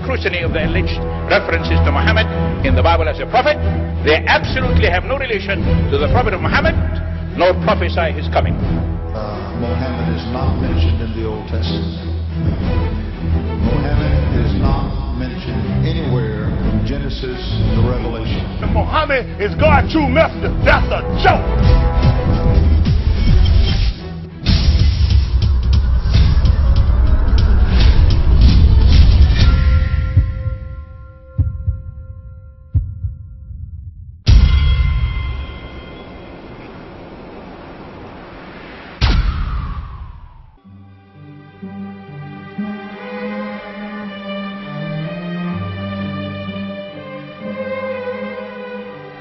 scrutiny of the alleged references to Muhammad in the Bible as a prophet, they absolutely have no relation to the prophet of Muhammad, nor prophesy his coming. Mohammed is not mentioned in the Old Testament. Mohammed is not mentioned anywhere from Genesis to Revelation. Mohammed is God's true messenger. That's a joke.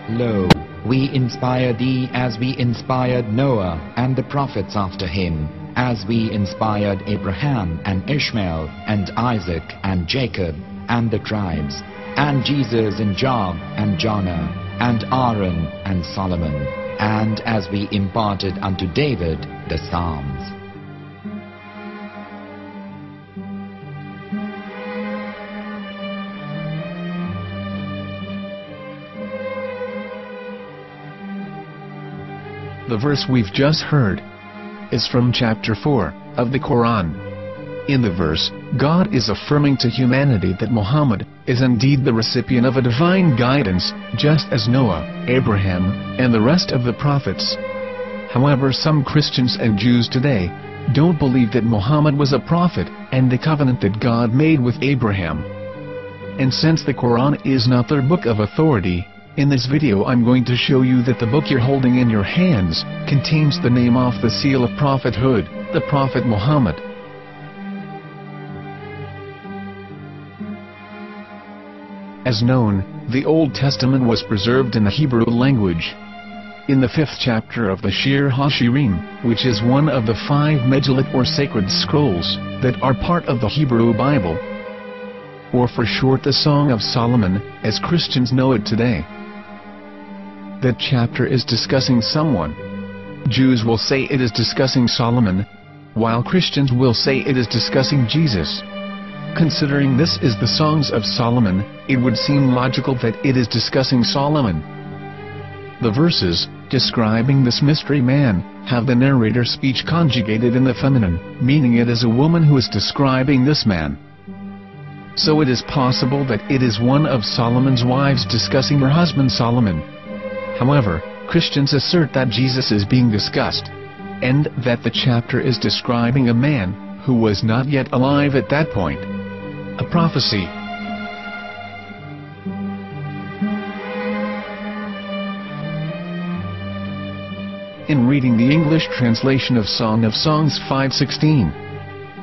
Lo, we inspire thee as we inspired Noah and the prophets after him, as we inspired Abraham and Ishmael and Isaac and Jacob and the tribes, and Jesus and Job and Jonah and Aaron and Solomon, and as we imparted unto David the Psalms. The verse we've just heard is from chapter 4 of the Quran. In the verse, God is affirming to humanity that Muhammad is indeed the recipient of a divine guidance, just as Noah, Abraham, and the rest of the prophets. However, some Christians and Jews today don't believe that Muhammad was a prophet and the covenant that God made with Abraham. And since the Quran is not their book of authority, in this video I'm going to show you that the book you're holding in your hands contains the name off the seal of prophethood, the Prophet Muhammad. As known, the Old Testament was preserved in the Hebrew language. In the 5th chapter of the Shir HaShirim, which is one of the 5 Megillat or sacred scrolls that are part of the Hebrew Bible, or for short the Song of Solomon, as Christians know it today. That chapter is discussing someone. Jews will say it is discussing Solomon, while Christians will say it is discussing Jesus. Considering this is the Songs of Solomon, it would seem logical that it is discussing Solomon. The verses, describing this mystery man, have the narrator's speech conjugated in the feminine, meaning it is a woman who is describing this man. So it is possible that it is one of Solomon's wives discussing her husband Solomon. However, Christians assert that Jesus is being discussed, and that the chapter is describing a man who was not yet alive at that point. A prophecy. In reading the English translation of Song of Songs 5:16,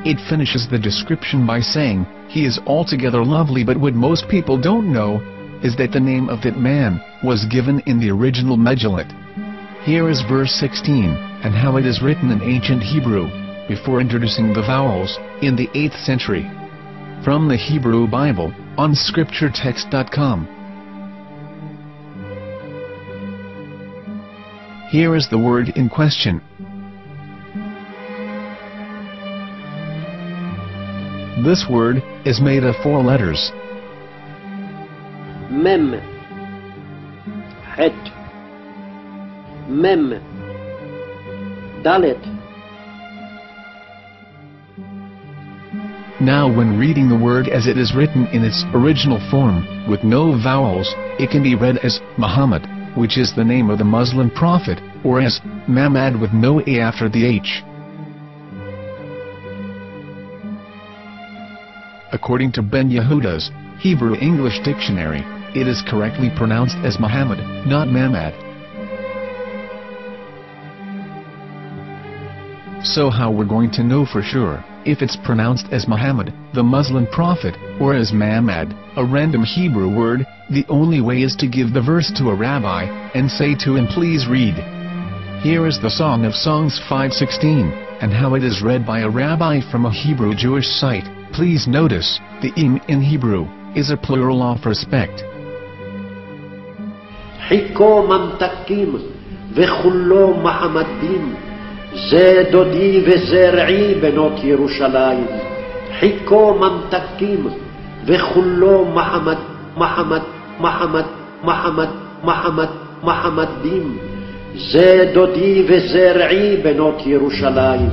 it finishes the description by saying, "He is altogether lovely," but what most people don't know is that the name of that man was given in the original Megillat. Here is verse 16, and how it is written in ancient Hebrew, before introducing the vowels, in the 8th century. From the Hebrew Bible, on scripturetext.com. Here is the word in question. This word is made of 4 letters. Mem, Het, Mem, Dalet. Now when reading the word as it is written in its original form, with no vowels, it can be read as Muhammad, which is the name of the Muslim prophet, or as Mamad with no A after the H. According to Ben Yehuda's Hebrew English Dictionary, it is correctly pronounced as Muhammad, not Mamad. So how we're going to know for sure if it's pronounced as Muhammad, the Muslim prophet, or as Mamad, a random Hebrew word? The only way is to give the verse to a rabbi and say to him, "Please read." Here is the Song of Songs 5:16, and how it is read by a rabbi from a Hebrew Jewish site. Please notice, the im in Hebrew is a plural of respect. Hiko mamtakim vechullo mahamadim ze dodi vezer'i benot Yerushalayim. Hiko mamtakim וכולו מחמד, מחמד, מחמד, מחמד, מחמד, מחמדים. זה דודי וזרעי בנות ירושלים.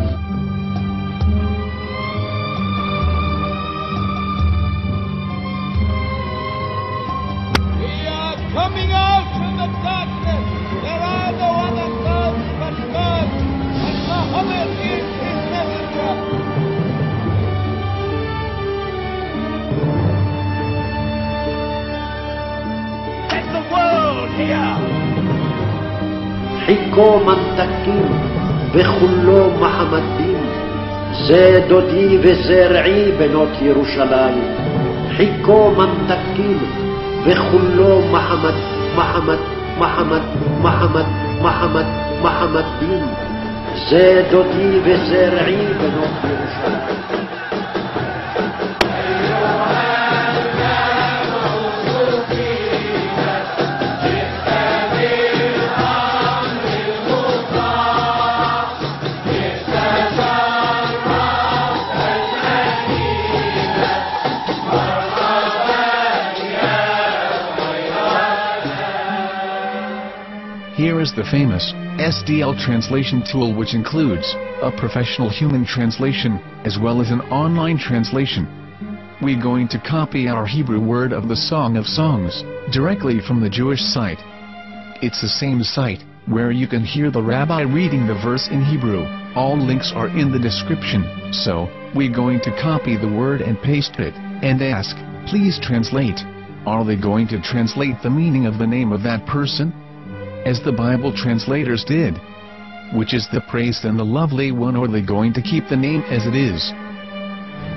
Coming out from the darkness, there are no other gods but God, and Mohammed is his messenger. Let the world hear. חיכו ממתקים וכולו מחמדים. זה דודי וזרעי בנות ירושלים. חיכו ממתקים וכולו מחמד, מחמד, מחמד, מחמד, מחמד, מחמדים. זה דודי וזרעי בנות ירושלים. Here is the famous SDL translation tool, which includes a professional human translation as well as an online translation. We're going to copy our Hebrew word of the Song of Songs directly from the Jewish site. It's the same site where you can hear the rabbi reading the verse in Hebrew. All links are in the description, so we're going to copy the word and paste it and ask, please translate. Are they going to translate the meaning of the name of that person? As the Bible translators did. Which is the praised and the lovely one, or are they going to keep the name as it is?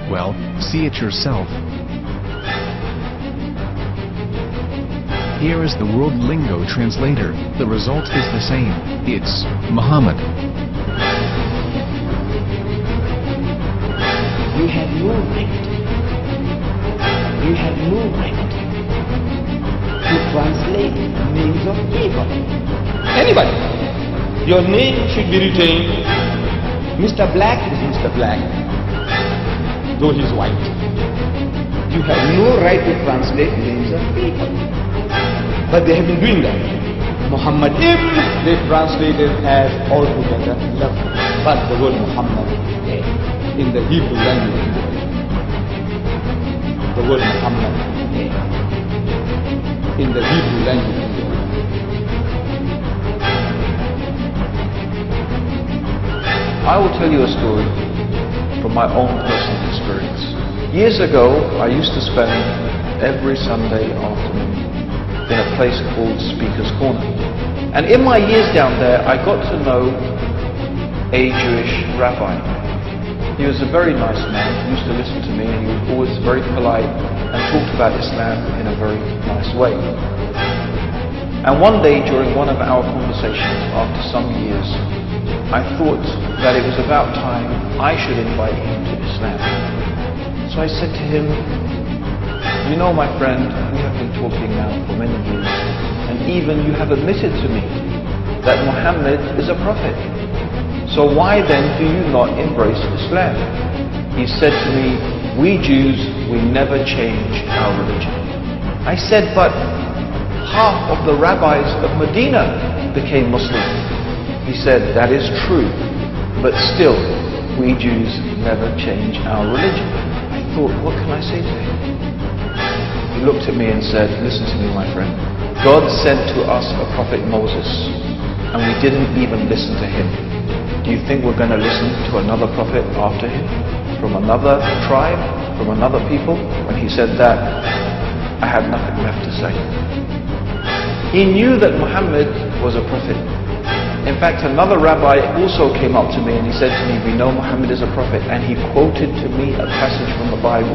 Well, see it yourself. Here is the World Lingo translator. The result is the same. It's Muhammad. You have no right. You have no right to translate names of people. Anybody. Your name should be retained. Mr. Black is Mr. Black, though he's white. You have no right to translate names of people. But they have been doing that. Muhammad ibn, they translated as altogether lovely. But the word Muhammad in the Hebrew language, the word Muhammad in the Hebrew language. I will tell you a story from my own personal experience. Years ago, I used to spend every Sunday afternoon in a place called Speaker's Corner. And in my years down there, I got to know a Jewish rabbi. He was a very nice man. He used to listen to me, and he was always very polite and talked about Islam in a very nice way. And one day during one of our conversations after some years, I thought that it was about time I should invite him to Islam. So I said to him, you know, my friend, we have been talking now for many years, and even you have admitted to me that Muhammad is a prophet. So why then do you not embrace Islam? He said to me, we Jews, we never change our religion. I said, but half of the rabbis of Medina became Muslim. He said, that is true, but still, we Jews never change our religion. I thought, what can I say to him? He looked at me and said, listen to me, my friend. God sent to us a prophet Moses, and we didn't even listen to him. Do you think we're going to listen to another prophet after him? From another tribe? From another people? When he said that, I had nothing left to say. He knew that Muhammad was a prophet. In fact, another rabbi also came up to me and he said to me, we know Muhammad is a prophet, and he quoted to me a passage from the Bible